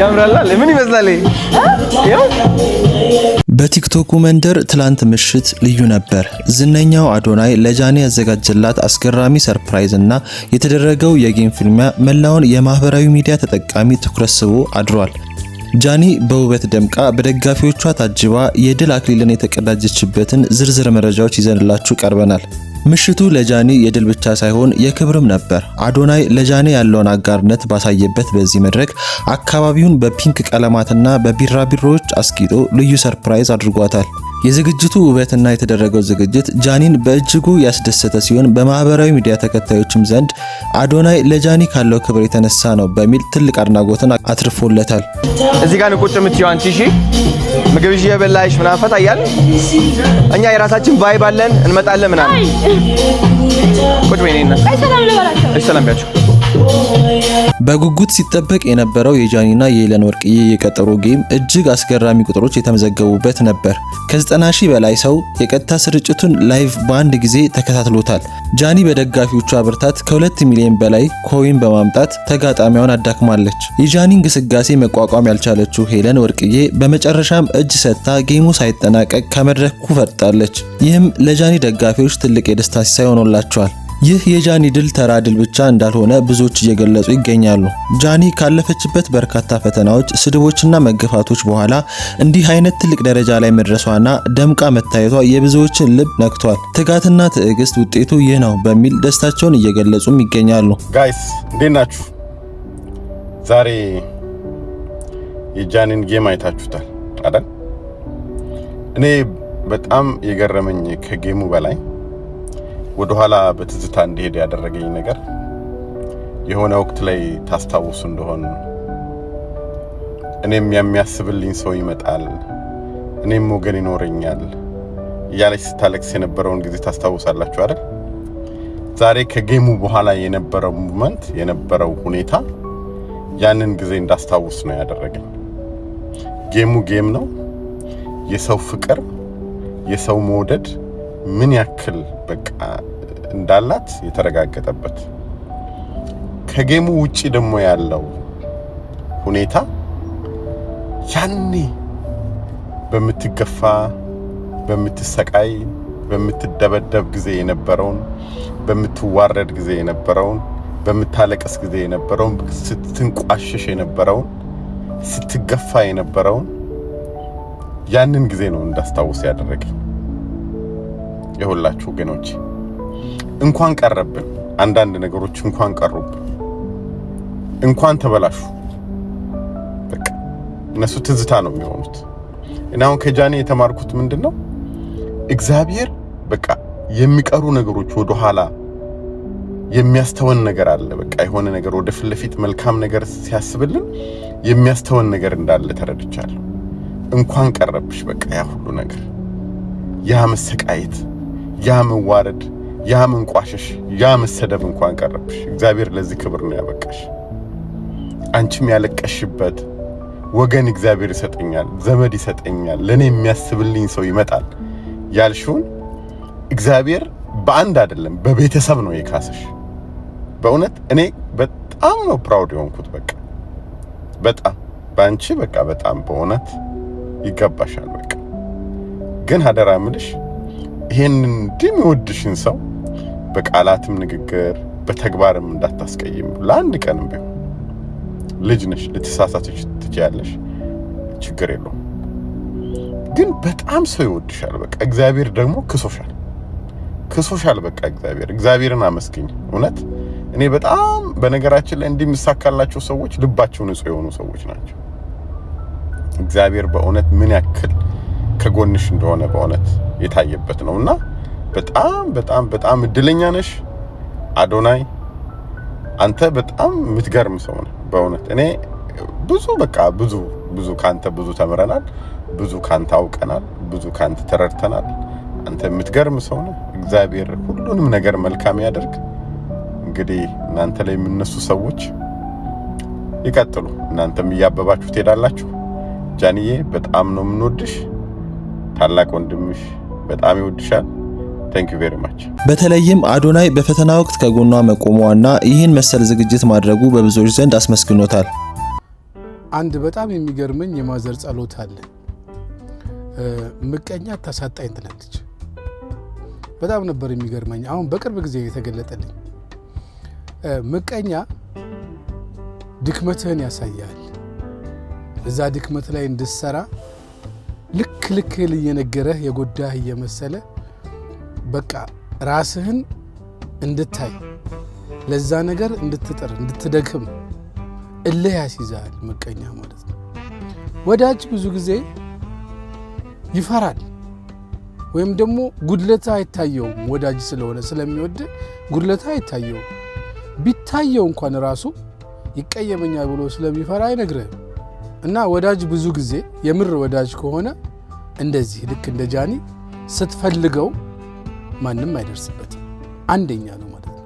ያምራል። ለምን ይመስላል? ያው በቲክቶክ መንደር ትላንት ምሽት ልዩ ነበር። ዝነኛው አዶናይ ለጃኒ ያዘጋጀላት አስገራሚ ሰርፕራይዝ እና የተደረገው የጌም ፊልሚያ መላውን የማህበራዊ ሚዲያ ተጠቃሚ ትኩረት ስቦ አድሯል። ጃኒ በውበት ደምቃ በደጋፊዎቿ ታጅባ የድል አክሊልን የተቀዳጀችበትን ዝርዝር መረጃዎች ይዘንላችሁ ቀርበናል። ምሽቱ ለጃኒ የድል ብቻ ሳይሆን የክብርም ነበር። አዶናይ ለጃኒ ያለውን አጋርነት ባሳየበት በዚህ መድረክ አካባቢውን በፒንክ ቀለማትና በቢራቢሮዎች አስጊጦ ልዩ ሰርፕራይዝ አድርጓታል። የዝግጅቱ ውበትና የተደረገው ዝግጅት ጃኒን በእጅጉ ያስደሰተ ሲሆን በማህበራዊ ሚዲያ ተከታዮችም ዘንድ አዶናይ ለጃኒ ካለው ክብር የተነሳ ነው በሚል ትልቅ አድናቆትን አትርፎለታል። እዚህ ጋር ቁጭ የምትይው አንቺ እሺ፣ ምግብ እየበላሽ ምናምን ፈታ እያልን እኛ የራሳችን ቫይብ አለን እንመጣለን ምናምን። ቁጭ በይኔና ሰላም ቢያችሁ። በጉጉት ሲጠበቅ የነበረው የጃኒና የኤለን ወርቅዬ የቀጠሮ ጌም እጅግ አስገራሚ ቁጥሮች የተመዘገቡበት ነበር። ከ90 ሺህ በላይ ሰው የቀጥታ ስርጭቱን ላይቭ በአንድ ጊዜ ተከታትሎታል። ጃኒ በደጋፊዎቿ ብርታት ከ2 ሚሊዮን በላይ ኮይን በማምጣት ተጋጣሚዋን አዳክማለች። የጃኒ ግስጋሴ መቋቋም ያልቻለችው ኤለን ወርቅዬ በመጨረሻም እጅ ሰጥታ ጌሙ ሳይጠናቀቅ ከመድረኩ ፈርጣለች። ይህም ለጃኒ ደጋፊዎች ትልቅ የደስታ ሲሳይ ሆኖላቸዋል። ይህ የጃኒ ድል ተራ ድል ብቻ እንዳልሆነ ብዙዎች እየገለጹ ይገኛሉ። ጃኒ ካለፈችበት በርካታ ፈተናዎች፣ ስድቦችና መገፋቶች በኋላ እንዲህ አይነት ትልቅ ደረጃ ላይ መድረሷና ደምቃ መታየቷ የብዙዎችን ልብ ነክቷል። ትጋትና ትዕግስት ውጤቱ ይህ ነው በሚል ደስታቸውን እየገለጹም ይገኛሉ። ጋይስ እንዴት ናችሁ? ዛሬ የጃኒን ጌም አይታችሁታል አይደል? እኔ በጣም የገረመኝ ከጌሙ በላይ ወደ ኋላ በትዝታ እንዲሄድ ያደረገኝ ነገር የሆነ ወቅት ላይ ታስታውሱ እንደሆነ እኔም የሚያስብልኝ ሰው ይመጣል፣ እኔም ወገን ይኖረኛል እያለች ስታለቅስ የነበረውን ጊዜ ታስታውሳላችሁ አይደል? ዛሬ ከጌሙ በኋላ የነበረው ሞመንት የነበረው ሁኔታ ያንን ጊዜ እንዳስታውስ ነው ያደረገኝ። ጌሙ ጌም ነው። የሰው ፍቅር፣ የሰው መውደድ ምን ያክል በቃ እንዳላት የተረጋገጠበት ከጌሙ ውጪ ደግሞ ያለው ሁኔታ ያኔ በምትገፋ በምትሰቃይ በምትደበደብ ጊዜ የነበረውን በምትዋረድ ጊዜ የነበረውን በምታለቅስ ጊዜ የነበረውን ስትንቋሽሽ የነበረውን ስትገፋ የነበረውን ያንን ጊዜ ነው እንዳስታውስ ያደረገኝ። የሁላችሁ ወገኖች እንኳን ቀረብን፣ አንዳንድ ነገሮች እንኳን ቀሩብን፣ እንኳን ተበላሹ፣ በቃ እነሱ ትዝታ ነው የሚሆኑት። እና አሁን ከጃኒ የተማርኩት ምንድነው? እግዚአብሔር በቃ የሚቀሩ ነገሮች ወደ ኋላ የሚያስተወን ነገር አለ። በቃ የሆነ ነገር ወደ ፊት ለፊት መልካም ነገር ሲያስብልን የሚያስተወን ነገር እንዳለ ተረድቻለሁ። እንኳን ቀረብሽ በቃ ያ ሁሉ ነገር፣ ያ መሰቃየት፣ ያ መዋረድ፣ ያ መንቋሸሽ፣ ያ መሰደብ እንኳን ቀረብሽ። እግዚአብሔር ለዚህ ክብር ነው ያበቃሽ። አንቺም ያለቀሽበት ወገን እግዚአብሔር ይሰጠኛል፣ ዘመድ ይሰጠኛል፣ ለኔ የሚያስብልኝ ሰው ይመጣል ያልሽውን እግዚአብሔር በአንድ አይደለም በቤተሰብ ነው የካሰሽ። በእውነት እኔ በጣም ነው ፕራውድ የሆንኩት። በቃ በጣም ባንቺ በቃ በጣም በእውነት ይገባሻል። በቃ ግን አደራ ምልሽ ይሄንን እንደሚወድሽን ሰው በቃላትም ንግግር በተግባርም እንዳታስቀይም። ለአንድ ቀንም ቢሆን ልጅ ነሽ፣ ልትሳሳትሽ ትችያለሽ፣ ችግር የለውም። ግን በጣም ሰው ይወድሻል። በቃ እግዚአብሔር ደግሞ ክሶሻል። በቃ እግዚአብሔርን አመስግኝ። እውነት እኔ በጣም በነገራችን ላይ እንዲምሳካላቸው ሰዎች ልባቸው ንጹህ የሆኑ ሰዎች ናቸው። እግዚአብሔር በእውነት ምን ያክል ከጎንሽ እንደሆነ በእውነት የታየበት ነውና በጣም እድለኛ ነሽ አዶናይ። አንተ በጣም የምትገርም ሰው ነህ በእውነት። እኔ ብዙ ካንተ ብዙ ተምረናል፣ ብዙ ካንተ አውቀናል፣ ብዙ ካንተ ተረድተናል። አንተ የምትገርም ሰው ነህ። እግዚአብሔር ሁሉንም ነገር መልካም ያደርግ። እንግዲህ እናንተ ላይ የምነሱ ሰዎች ይቀጥሉ፣ እናንተም እያበባችሁ ትሄዳላችሁ። ጃኒዬ በጣም ነው የምንወድሽ። ታላቅ ወንድምሽ በጣም ይወድሻል። Thank you very much። በተለይም አዶናይ በፈተና ወቅት ከጎኗ መቆሟና ይህን መሰል ዝግጅት ማድረጉ በብዙዎች ዘንድ አስመስግኖታል። አንድ በጣም የሚገርመኝ የማዘር ጸሎት አለ። ምቀኛ ታሳጣኝ ትላለች። በጣም ነበር የሚገርመኝ። አሁን በቅርብ ጊዜ የተገለጠልኝ ምቀኛ ድክመትህን ያሳያል። እዛ ድክመት ላይ እንድትሰራ ልክ እየነገረህ የጎዳህ እየመሰለ በቃ ራስህን እንድታይ ለዛ ነገር እንድትጥር እንድትደክም እልህ ያስይዛል ምቀኛ ማለት ነው። ወዳጅ ብዙ ጊዜ ይፈራል ወይም ደግሞ ጉድለታ አይታየውም። ወዳጅ ስለሆነ ስለሚወድ ጉድለታ አይታየውም። ቢታየው እንኳን ራሱ ይቀየመኛል ብሎ ስለሚፈራ አይነግርህም። እና ወዳጅ ብዙ ጊዜ የምር ወዳጅ ከሆነ እንደዚህ ልክ እንደ ጃኒ ስትፈልገው ማንም አይደርስበትም። አንደኛ ነው ማለት ነው።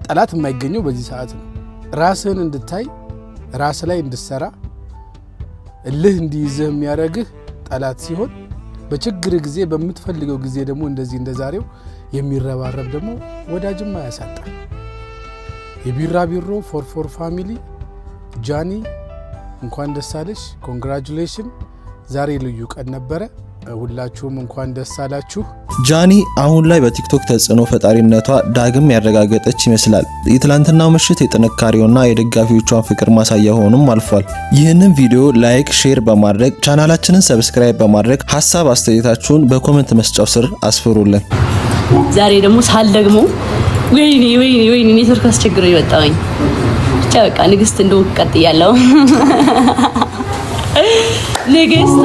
ጠላት የማይገኘው በዚህ ሰዓት ነው። ራስህን እንድታይ ራስ ላይ እንድትሰራ እልህ እንዲይዝህ የሚያደርግህ ጠላት ሲሆን በችግር ጊዜ በምትፈልገው ጊዜ ደግሞ እንደዚህ እንደዛሬው የሚረባረብ ደግሞ ወዳጅም አያሳጣም። የቢራቢሮ ፎር ፋሚሊ ጃኒ እንኳን ደስ አለሽ። ኮንግራቹሌሽን። ዛሬ ልዩ ቀን ነበረ። ሁላችሁም እንኳን ደስ አላችሁ። ጃኒ አሁን ላይ በቲክቶክ ተጽዕኖ ፈጣሪነቷ ዳግም ያረጋገጠች ይመስላል። የትላንትናው ምሽት የጥንካሬውና የደጋፊዎቿን ፍቅር ማሳያ ሆኖም አልፏል። ይህንን ቪዲዮ ላይክ፣ ሼር በማድረግ ቻናላችንን ሰብስክራይብ በማድረግ ሀሳብ አስተያየታችሁን በኮሜንት መስጫው ስር አስፍሩልን። ዛሬ ደግሞ ሳልደግሞ ወይኔ ኔትወርክ አስቸግሮ ይወጣኝ ብቻ በቃ ንግስት እንደው ቀጥያለሁ። ንግስቷ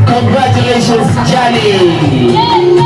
Congratulations, Johnny!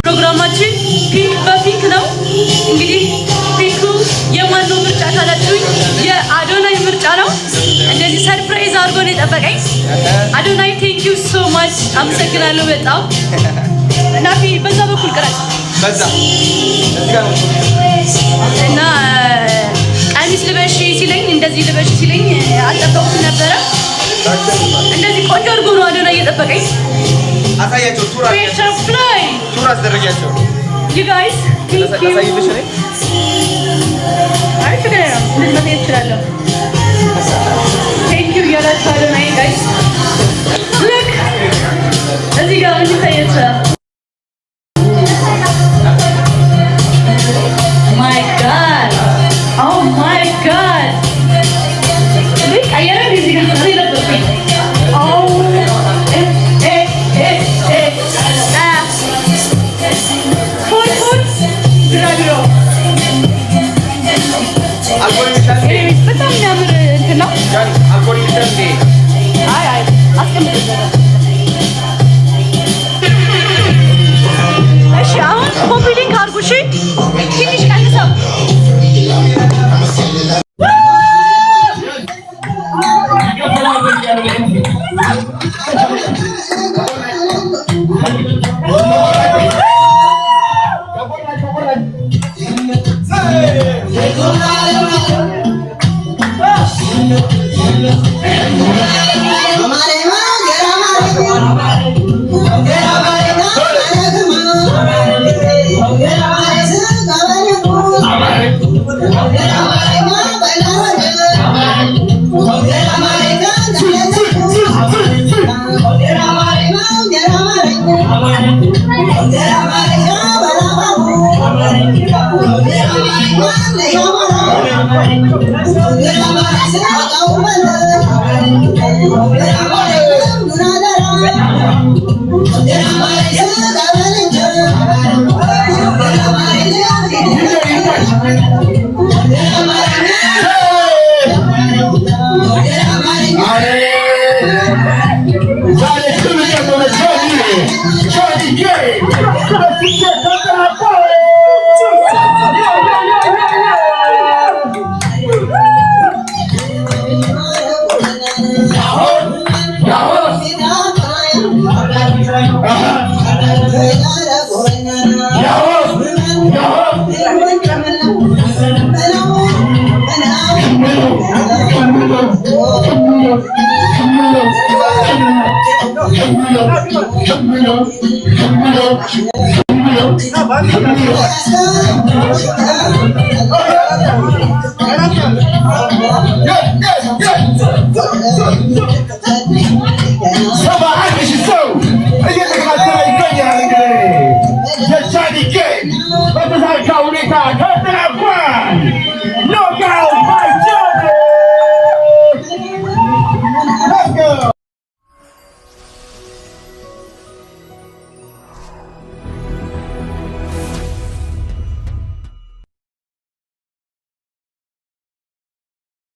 ፕሮግራማችን ፒንክ በፒንክ ነው። እንግዲህ ፒንኩ የማን ነው ምርጫ ካላችሁኝ የአዶናይ ምርጫ ነው። እንደዚህ ሰርፕራይዝ አድርጎ ነው የጠበቀኝ። አዶናይ ቴንክ ዩ ሶ ማች አመሰግናለሁ በጣም። ናፊ በዛ በኩል ቅረጽ በዛ እና ቀሚስ ልበሽ ሲለኝ እንደዚህ ልበሽ ሲለኝ አልጠበቁት ነበረ። እንደዚህ ቆንጆ አድርጎ ነው አዶናይ እየጠበቀኝ። አሳያቸው ቱራ አስደረጊያቸው you guys አሳይልሽ ነኝ አይ ፍቅር ነው እንደዚህ ማሳየት እችላለሁ። thank you ያላችሁ አዶናይ guys look እዚህ ጋር ምን ይታያችኋል? my god oh my god look አየረ እዚህ ጋር ስለነበርኩኝ በጣም የሚያምር እንትን ነው። አይ አስቀምጥልኝ። እሺ አሁን ኮፒ ሊንክ አድርጉ። እሺ ትንሽ ቀንሰው Johnny J.